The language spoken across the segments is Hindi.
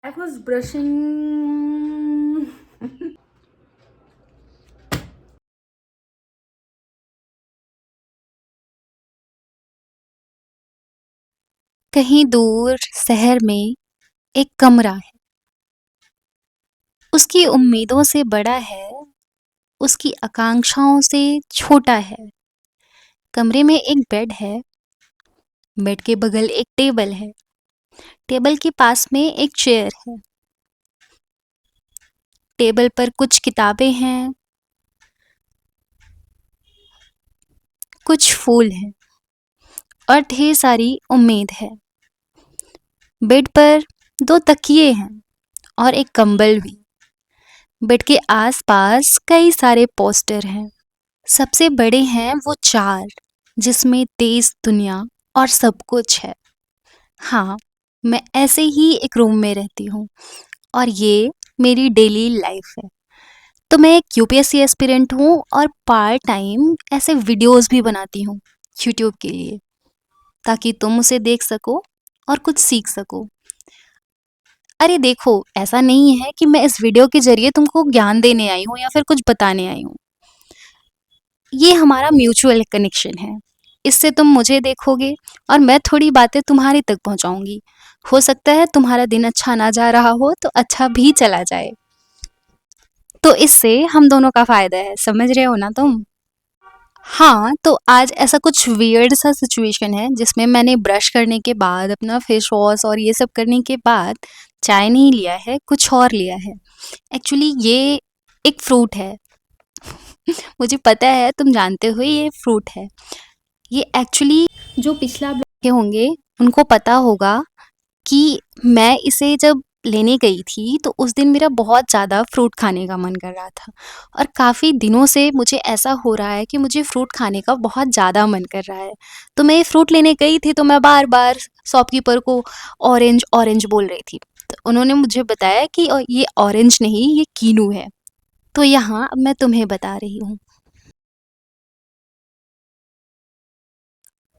I was brushing. कहीं दूर शहर में एक कमरा है। उसकी उम्मीदों से बड़ा है, उसकी आकांक्षाओं से छोटा है। कमरे में एक बेड है, बेड के बगल एक टेबल है, टेबल के पास में एक चेयर है। टेबल पर कुछ किताबें हैं, कुछ फूल हैं और ढेर सारी उम्मीद है। बेड पर 2 तकिए हैं और एक कंबल भी। बेड के आस-पास कई सारे पोस्टर हैं। सबसे बड़े हैं वो 4, जिसमें देश, दुनिया और सब कुछ है। हाँ, मैं ऐसे ही एक रूम में रहती हूँ और ये मेरी डेली लाइफ है। तो मैं एक यूपीएससी एस्पिरेंट हूँ और पार्ट टाइम ऐसे वीडियोस भी बनाती हूँ यूट्यूब के लिए, ताकि तुम उसे देख सको और कुछ सीख सको। अरे देखो, ऐसा नहीं है कि मैं इस वीडियो के ज़रिए तुमको ज्ञान देने आई हूँ या फिर कुछ बताने आई हूँ। ये हमारा म्यूचुअल कनेक्शन है। इससे तुम मुझे देखोगे और मैं थोड़ी बातें तुम्हारे तक पहुँचाऊँगी। हो सकता है तुम्हारा दिन अच्छा ना जा रहा हो तो अच्छा भी चला जाए। तो इससे हम दोनों का फ़ायदा है, समझ रहे हो ना तुम? हाँ, तो आज ऐसा कुछ वियर्ड सा सिचुएशन है जिसमें मैंने ब्रश करने के बाद अपना फेस वॉश और ये सब करने के बाद चाय नहीं लिया है, कुछ और लिया है। एक्चुअली ये एक फ्रूट है। मुझे पता है तुम जानते हो ये फ्रूट है। ये एक्चुअली जो पिछला ब्लॉग के होंगे उनको पता होगा कि मैं इसे जब लेने गई थी तो उस दिन मेरा बहुत ज़्यादा फ्रूट खाने का मन कर रहा था और काफ़ी दिनों से मुझे ऐसा हो रहा है कि मुझे फ्रूट खाने का बहुत ज़्यादा मन कर रहा है। तो मैं ये फ्रूट लेने गई थी तो मैं बार-बार शॉपकीपर को ऑरेंज, ऑरेंज बोल रही थी। तो उन्होंने मुझे बताया कि ये ऑरेंज नहीं, ये कीनू है। तो यहाँ अब मैं तुम्हें बता रही हूँ।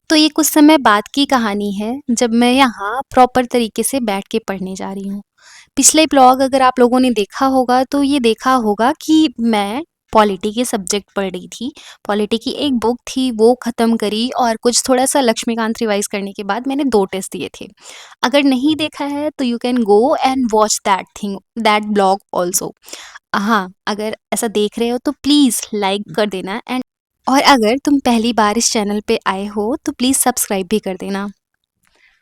तो ये कुछ समय बाद की कहानी है जब मैं यहाँ प्रॉपर तरीके से बैठ के पढ़ने जा रही हूँ। पिछले ब्लॉग अगर आप लोगों ने देखा होगा तो ये देखा होगा कि मैं पॉलिटी के सब्जेक्ट पढ़ रही थी। पॉलिटी की एक बुक थी वो ख़त्म करी और कुछ थोड़ा-सा लक्ष्मीकांत रिवाइज़ करने के बाद मैंने 2 टेस्ट दिए थे। अगर नहीं देखा है तो you can go and watch that blog also. हाँ, अगर ऐसा देख रहे हो तो प्लीज़ लाइक कर देना एंड और अगर तुम पहली बार इस चैनल पे आए हो तो प्लीज़ सब्सक्राइब भी कर देना।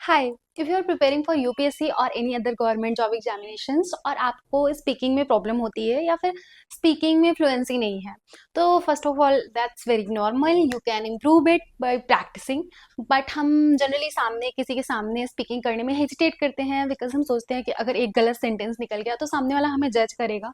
Hi, if you are preparing for UPSC और any other government job examinations और आपको स्पीकिंग में प्रॉब्लम होती है या फिर स्पीकिंग में फ्लुएंसी नहीं है, तो first of all that's very normal, you can improve it by practising. But हम जनरली सामने किसी के सामने स्पीकिंग करने में हेजिटेट करते हैं बिकॉज हम सोचते हैं कि अगर एक गलत सेंटेंस निकल गया तो सामने वाला हमें जज करेगा,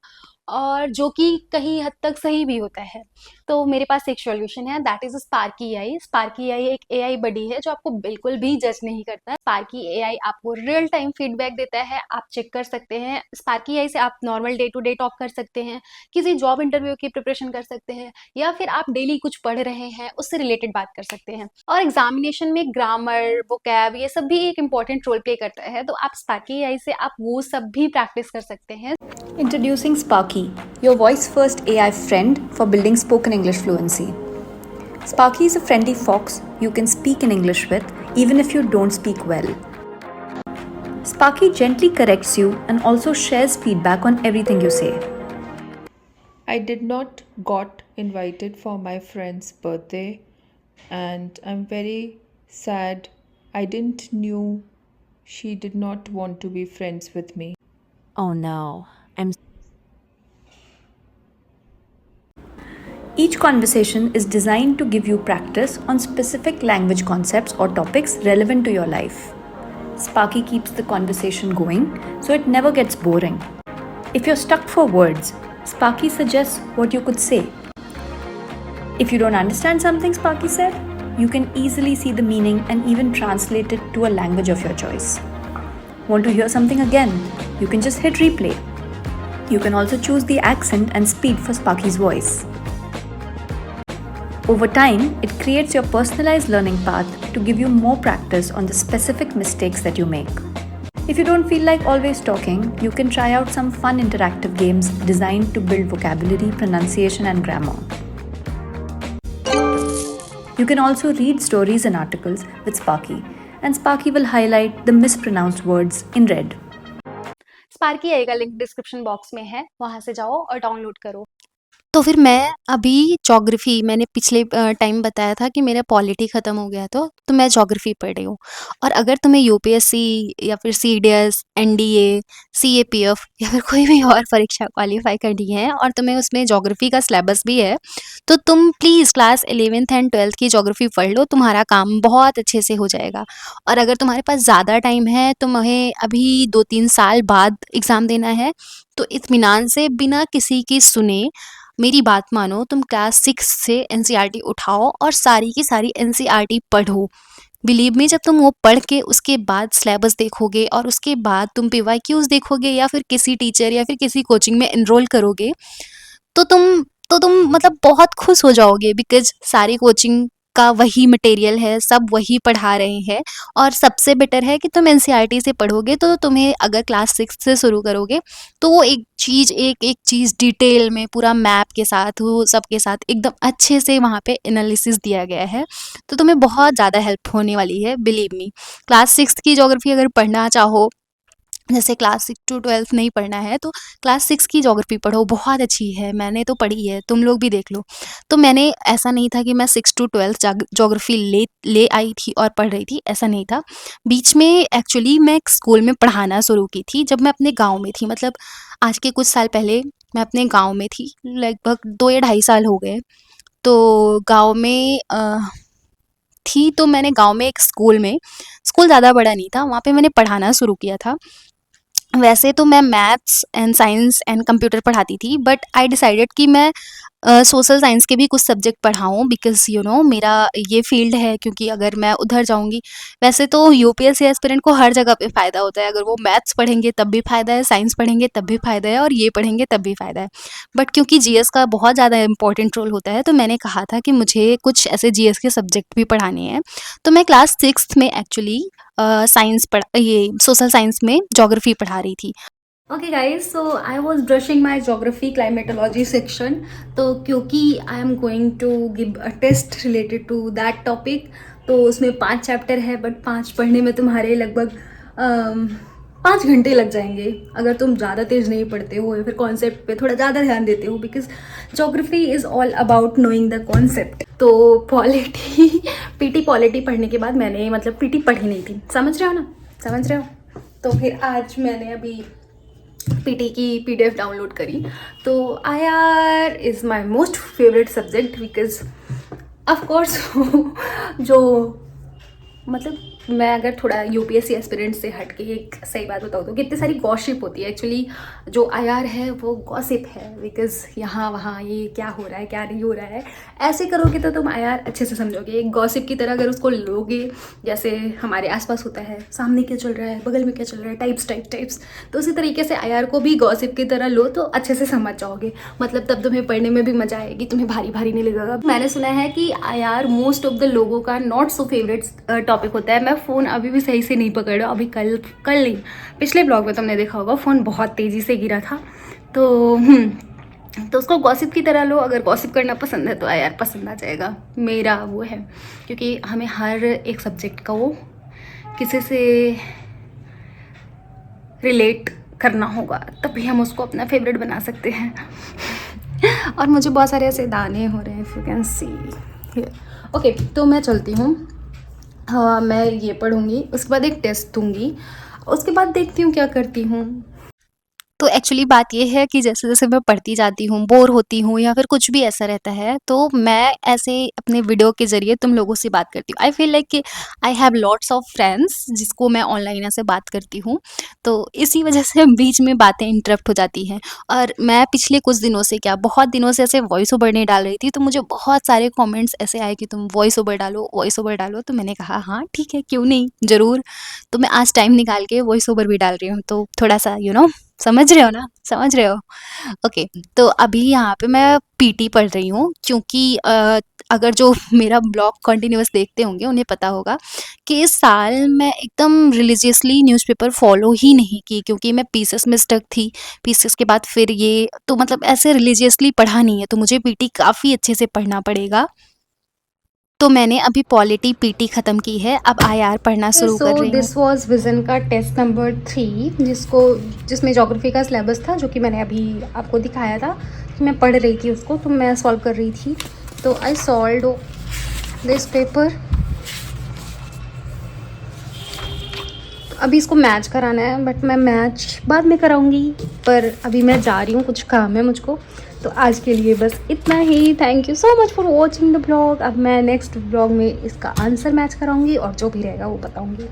और जो कि कहीं हद तक सही भी होता है। तो मेरे पास एक सॉल्यूशन है, that is Sparky AI. Sparky AI एक एआई बडी है जो आपको बिल्कुल भी जज नहीं करता है। स्पार्की एआई आपको रियल टाइम फीडबैक देता है, आप चेक कर सकते हैं। स्पार्की एआई से आप normal day to day talk कर सकते हैं, किसी जॉब इंटरव्यू की प्रिपरेशन कर सकते हैं, या फिर आप डेली कुछ पढ़ रहे हैं उससे रिलेटेड बात कर सकते हैं। और एग्जामिनेशन में ग्रामर, वोकैब, ये सब भी एक इंपॉर्टेंट रोल प्ले करता है, तो आप स्पार्की एआई से आप वो सब भी प्रैक्टिस कर सकते हैं। Introducing Sparky, your voice first AI friend for building spoken English fluency. Sparky is a friendly fox you can speak in English with even if you don't speak well. Sparky gently corrects you and also shares feedback on everything you say. I did not got invited for my friend's birthday and I'm very sad. I didn't knew she did not want to be friends with me. Oh no, I'm Each conversation is designed to give you practice on specific language concepts or topics relevant to your life. Sparky keeps the conversation going so it never gets boring. If you're stuck for words, Sparky suggests what you could say. If you don't understand something Sparky said, you can easily see the meaning and even translate it to a language of your choice. Want to hear something again? You can just hit replay. You can also choose the accent and speed for Sparky's voice. Over time, it creates your personalized learning path to give you more practice on the specific mistakes that you make. If you don't feel like always talking, you can try out some fun interactive games designed to build vocabulary, pronunciation, and grammar. You can also read stories and articles with Sparky, and Sparky will highlight the mispronounced words in red. Sparky आएगा, लिंक डिस्क्रिप्शन बॉक्स में है, वहाँ से जाओ और डाउनलोड करो। तो फिर मैं अभी ज्योग्राफी, मैंने पिछले टाइम बताया था कि मेरा पॉलिटी ख़त्म हो गया तो मैं ज्योग्राफी पढ़ रही हूँ। और अगर तुम्हें यूपीएससी या फिर सीडीएस, एनडीए, सीएपीएफ या फिर कोई भी और परीक्षा क्वालिफाई करनी है और तुम्हें उसमें ज्योग्राफी का सिलेबस भी है, तो तुम please class 11th and 12th की ज्योग्राफी पढ़ लो, तुम्हारा काम बहुत अच्छे से हो जाएगा। और अगर तुम्हारे पास ज़्यादा टाइम है, तुम्हें अभी 2-3 साल बाद एग्ज़ाम देना है, तो इत्मीनान से बिना किसी की सुने मेरी बात मानो, तुम क्लास 6 से एनसीईआरटी उठाओ और सारी की सारी एनसीईआरटी पढ़ो। बिलीव मी, जब तुम वो पढ़ के उसके बाद सिलेबस देखोगे और उसके बाद तुम पीवाईक्यूज़ देखोगे या फिर किसी टीचर या फिर किसी कोचिंग में एनरोल करोगे, तो तुम मतलब बहुत खुश हो जाओगे, बिकॉज़ सारी कोचिंग का वही मटेरियल है, सब वही पढ़ा रहे हैं। और सबसे बेटर है कि तुम एनसीईआरटी से पढ़ोगे, तो तुम्हें अगर क्लास 6 से शुरू करोगे, तो वो एक एक चीज़ डिटेल में पूरा मैप के साथ, वो सबके साथ एकदम अच्छे से वहाँ पे एनालिसिस दिया गया है, तो तुम्हें बहुत ज़्यादा हेल्प होने वाली है, बिलीव मी। क्लास 6 की ज्योग्राफी अगर पढ़ना चाहो, जैसे क्लास 6 टू 12th नहीं पढ़ना है, तो क्लास 6 की ज्योग्राफी पढ़ो, बहुत अच्छी है, मैंने तो पढ़ी है, तुम लोग भी देख लो। तो मैंने, ऐसा नहीं था कि मैं 6 टू 12th ज्योग्राफी ले आई थी और पढ़ रही थी, ऐसा नहीं था। बीच में एक्चुअली मैं एक स्कूल में पढ़ाना शुरू की थी, जब मैं अपने गाँव में थी, मतलब आज के कुछ साल पहले मैं अपने गाँव में थी, लगभग 2 या ढाई साल हो गए। तो गाँव में थी, तो मैंने गाँव में एक स्कूल ज़्यादा बड़ा नहीं था, वहाँ पे मैंने पढ़ाना शुरू किया था। वैसे तो मैं maths and science and computer पढ़ाती थी, बट आई डिसाइडेड कि मैं सोशल साइंस के भी कुछ सब्जेक्ट पढ़ाऊँ, बिकॉज़ मेरा ये फ़ील्ड है, क्योंकि अगर मैं उधर जाऊँगी, वैसे तो यूपीएससी एस्पिरेंट को हर जगह पे फ़ायदा होता है, अगर वो मैथ्स पढ़ेंगे तब भी फ़ायदा है, साइंस पढ़ेंगे तब भी फ़ायदा है और ये पढ़ेंगे तब भी फ़ायदा है। बट क्योंकि जीएस का बहुत ज़्यादा इम्पोर्टेंट रोल होता है, तो मैंने कहा था कि मुझे कुछ ऐसे जीएस के सब्जेक्ट भी पढ़ाने हैं। तो मैं क्लास 6th में एक्चुअली ये सोशल साइंस में ज्योग्राफी पढ़ा रही थी। Okay guys, so I was brushing my geography climatology section. तो क्योंकि I am going to give a test related to that topic, तो उसमें 5 चैप्टर है, बट 5 पढ़ने में तुम्हारे लगभग 5 घंटे लग जाएंगे, अगर तुम ज़्यादा तेज़ नहीं पढ़ते हो या फिर कॉन्सेप्ट पे थोड़ा ज़्यादा ध्यान देते हो, because geography is all about knowing the concept. तो पीटी पॉलिटी पढ़ने के बाद मैंने, मतलब पीटी पढ़ी नहीं थी, समझ रहे हो ना, समझ रहे हो। तो फिर आज मैंने अभी पीटी की पीडीएफ डाउनलोड करी। तो IR is my most favourite subject, because of course जो, मतलब मैं अगर थोड़ा यूपीएससी एस्पिरेंट से हट के एक सही बात बताऊँ तो कितनी सारी गॉसिप होती है। एक्चुअली जो आईआर है वो गॉसिप है, बिकॉज यहाँ वहाँ ये क्या हो रहा है क्या नहीं हो रहा है, ऐसे करोगे तो तुम आईआर अच्छे से समझोगे। एक गॉसिप की तरह अगर उसको लोगे, जैसे हमारे आसपास होता है, सामने क्या चल रहा है, बगल में क्या चल रहा है, टाइप्स, तो उसी तरीके से आईआर को भी गॉसिप की तरह लो तो अच्छे से समझ जाओगे। मतलब तब तुम्हें पढ़ने में भी मजा आएगी, तुम्हें भारी भारी नहीं लगेगा। मैंने सुना है कि आईआर मोस्ट ऑफ द लोगों का नॉट सो फेवरेट टॉपिक होता है। मैं फ़ोन अभी भी सही से नहीं पकड़ रहा, अभी कल नहीं, पिछले ब्लॉग में तुमने देखा होगा फ़ोन बहुत तेज़ी से गिरा था। तो उसको गॉसिप की तरह लो, अगर गॉसिप करना पसंद है तो आईआर पसंद आ जाएगा, मेरा वो है। क्योंकि हमें हर एक सब्जेक्ट का वो किसी से रिलेट करना होगा, तभी हम उसको अपना फेवरेट बना सकते हैं। और मुझे बहुत सारे ऐसे दाने हो रहे हैं, if you can see. Okay, तो मैं चलती हूँ। हाँ, मैं ये पढ़ूँगी, उसके बाद एक टेस्ट दूँगी, उसके बाद देखती हूँ क्या करती हूँ। तो एक्चुअली बात ये है कि जैसे जैसे मैं पढ़ती जाती हूँ, बोर होती हूँ या फिर कुछ भी ऐसा रहता है, तो मैं ऐसे अपने वीडियो के ज़रिए तुम लोगों से बात करती हूँ। आई फील लाइक कि I have lots of friends जिसको मैं ऑनलाइन ऐसे बात करती हूँ, तो इसी वजह से बीच में बातें इंटरप्ट हो जाती हैं। और मैं पिछले कुछ दिनों से, क्या बहुत दिनों से ऐसे वॉइस ओवर नहीं डाल रही थी, तो मुझे बहुत सारे कॉमेंट्स ऐसे आए कि तुम वॉइस ओवर डालो। तो मैंने कहा हाँ ठीक है, क्यों नहीं, ज़रूर। तो मैं आज टाइम निकाल के वॉइस ओवर भी डाल रही हूँ, तो थोड़ा सा समझ रहे हो ना? समझ रहे हो? ओके, तो अभी यहाँ पे मैं पीटी पढ़ रही हूँ क्योंकि अगर जो मेरा ब्लॉग कंटिन्यूअस देखते होंगे उन्हें पता होगा कि इस साल मैं एकदम रिलीजियसली न्यूज़पेपर फॉलो ही नहीं की क्योंकि मैं पीसेस में स्टक थी। पीसेस के बाद फिर ये तो मतलब ऐसे रिलीजियसली पढ़ा नहीं है, तो मुझे पीटी काफ़ी अच्छे से पढ़ना पड़ेगा। तो मैंने अभी पॉलिटी पीटी ख़त्म की है, अब आईआर पढ़ना शुरू सो कर रही हूँ। दिस वाज विज़न का टेस्ट नंबर 3 जिसमें ज्योग्राफी का सिलेबस था, जो कि मैंने अभी आपको दिखाया था कि मैं पढ़ रही थी उसको, तो मैं सॉल्व कर रही थी। तो आई सॉल्व्ड दिस पेपर। अभी इसको मैच कराना है, बट मैं मैच बाद में कराऊंगी, पर अभी मैं जा रही हूँ, कुछ काम है मुझको। तो आज के लिए बस इतना ही। Thank you so much for watching the blog. अब मैं नेक्स्ट ब्लॉग में इसका आंसर मैच कराऊंगी और जो भी रहेगा वो बताऊंगी।